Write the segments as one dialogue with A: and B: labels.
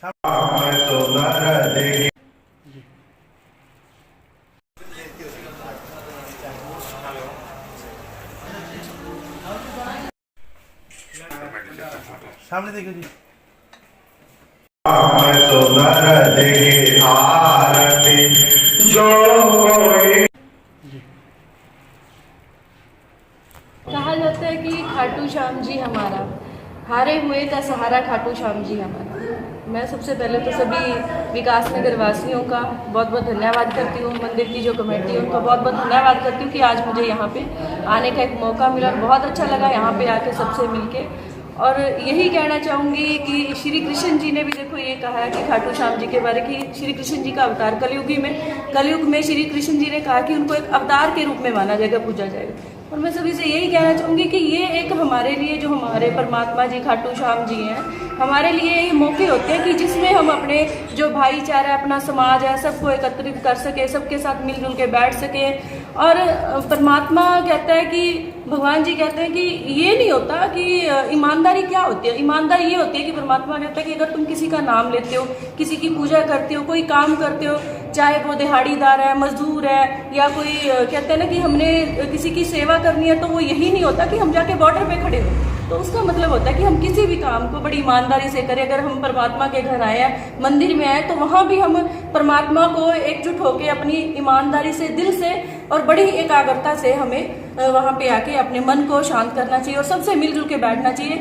A: सामने देखो जी।
B: कहा जाता है कि खाटू श्याम जी हमारा, हारे हुए का सहारा खाटू श्याम जी हमारा। मैं सबसे पहले तो सभी विकास नगर वासियों का बहुत बहुत धन्यवाद करती हूँ। मंदिर की जो कमेटी है उनका बहुत बहुत धन्यवाद करती हूँ कि आज मुझे यहाँ पे आने का एक मौका मिला। बहुत अच्छा लगा यहाँ पे आके सबसे मिलके। और यही कहना चाहूँगी कि श्री कृष्ण जी ने भी देखो ये कहा है कि खाटू श्याम जी के बारे कि श्री कृष्ण जी का अवतार कलयुग में श्री कृष्ण जी ने कहा कि उनको एक अवतार के रूप में माना जाएगा, पूजा जाएगा। और मैं सभी से यही कहना चाहूँगी कि ये एक हमारे लिए, जो हमारे परमात्मा जी खाटू श्याम जी हैं, हमारे लिए ये मौके होते हैं कि जिसमें हम अपने जो भाईचारा, अपना समाज है, सबको एकत्रित कर सके, सबके साथ मिलजुल के बैठ सके। और परमात्मा कहता है कि भगवान जी कहते हैं कि ये नहीं होता कि ईमानदारी क्या होती है। ईमानदारी ये होती है कि परमात्मा कहता है कि अगर तुम किसी का नाम लेते हो, किसी की पूजा करते हो, कोई काम करते हो, चाहे वो दिहाड़ीदार है, मजदूर है, या कोई कहते हैं ना कि हमने किसी की सेवा करनी है, तो वो यही नहीं होता कि हम जाके बॉर्डर पे खड़े हो। तो उसका मतलब होता है कि हम किसी भी काम को बड़ी ईमानदारी से करें। अगर हम परमात्मा के घर आए हैं, मंदिर में आए, तो वहाँ भी हम परमात्मा को एकजुट होकर अपनी ईमानदारी से, दिल से और बड़ी एकाग्रता से हमें वहाँ पे आके अपने मन को शांत करना चाहिए और सबसे मिलजुल के बैठना चाहिए।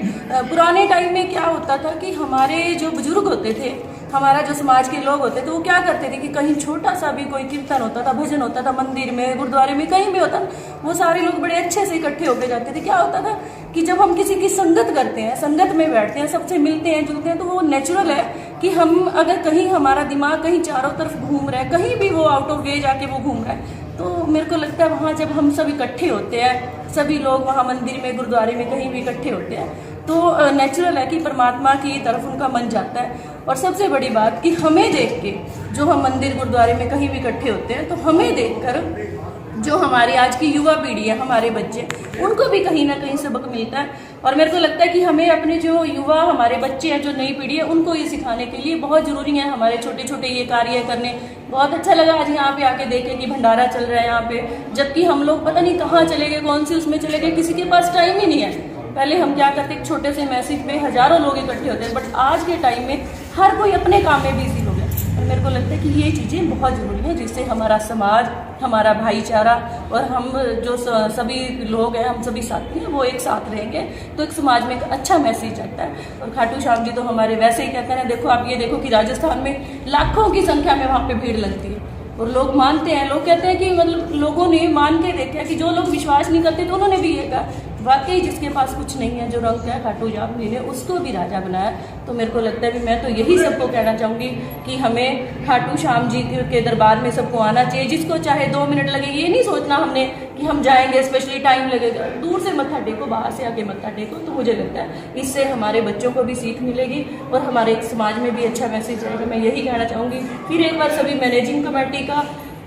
B: पुराने टाइम में क्या होता था कि हमारे जो बुजुर्ग होते थे, हमारा जो समाज के लोग होते थे, वो क्या करते थे कि कहीं छोटा सा भी कोई कीर्तन होता था, भजन होता था, मंदिर में, गुरुद्वारे में, कहीं भी होता, वो सारे लोग बड़े अच्छे से इकट्ठे होके जाते थे। क्या होता था कि जब हम किसी की संगत करते हैं, संगत में बैठते हैं, सबसे मिलते हैं, जुलते हैं, तो वो नेचुरल है कि हम अगर कहीं हमारा दिमाग कहीं चारों तरफ घूम रहा है, कहीं भी वो आउट ऑफ वे जाके वो घूम रहा है, तो मेरे को लगता है वहाँ जब हम सब इकट्ठे होते हैं, सभी लोग वहाँ मंदिर में, गुरुद्वारे में, कहीं भी इकट्ठे होते हैं, तो नेचुरल है कि परमात्मा की तरफ उनका मन जाता है। और सबसे बड़ी बात कि हमें देख के, जो हम मंदिर, गुरुद्वारे में कहीं भी इकट्ठे होते हैं, तो हमें देखकर जो हमारी आज की युवा पीढ़ी है, हमारे बच्चे, उनको भी कहीं ना कहीं सबक मिलता है। और मेरे को लगता है कि हमें अपने जो युवा, हमारे बच्चे हैं, जो नई पीढ़ी है, उनको ये सिखाने के लिए बहुत जरूरी है हमारे छोटे छोटे ये कार्य करने। बहुत अच्छा लगा आज यहाँ पे आके देखे कि भंडारा चल रहा है यहाँ पे, जबकि हम लोग पता नहीं कहाँ चले गए, कौन सी उसमें चले गए, किसी के पास टाइम ही नहीं है। पहले हम क्या करते, एक छोटे से मैसेज में हजारों लोग इकट्ठे होते हैं, बट आज के टाइम में हर कोई अपने काम में बिजी हो गया। और मेरे को लगता है कि ये चीज़ें बहुत ज़रूरी हैं, जिससे हमारा समाज, हमारा भाईचारा और हम जो सभी लोग हैं, हम सभी साथी हैं, वो एक साथ रहेंगे तो एक समाज में एक अच्छा मैसेज आता है। और खाटू श्याम जी तो हमारे वैसे ही कहते हैं, देखो आप ये देखो कि राजस्थान में लाखों की संख्या में वहाँ पे भीड़ लगती है और लोग मानते हैं। लोग कहते हैं कि मतलब लोगों ने मान के देखा कि जो लोग विश्वास नहीं करते तो उन्होंने भी ये कहा, वाकई जिसके पास कुछ नहीं है, जो रंग है, खाटू श्याम जी ने उसको भी राजा बनाया। तो मेरे को लगता है कि मैं तो यही सबको कहना चाहूँगी कि हमें खाटू श्याम जी के दरबार में सबको आना चाहिए। जिसको चाहे 2 मिनट लगे, ये नहीं सोचना हमने कि हम जाएंगे स्पेशली टाइम लगेगा, दूर से मत्था टेको, बाहर से आके मत्था टेको। तो मुझे लगता है इससे हमारे बच्चों को भी सीख मिलेगी और हमारे समाज में भी अच्छा मैसेज आएगा। मैं यही कहना चाहूँगी। फिर एक बार सभी मैनेजिंग कमेटी का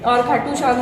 B: और खाटू श्याम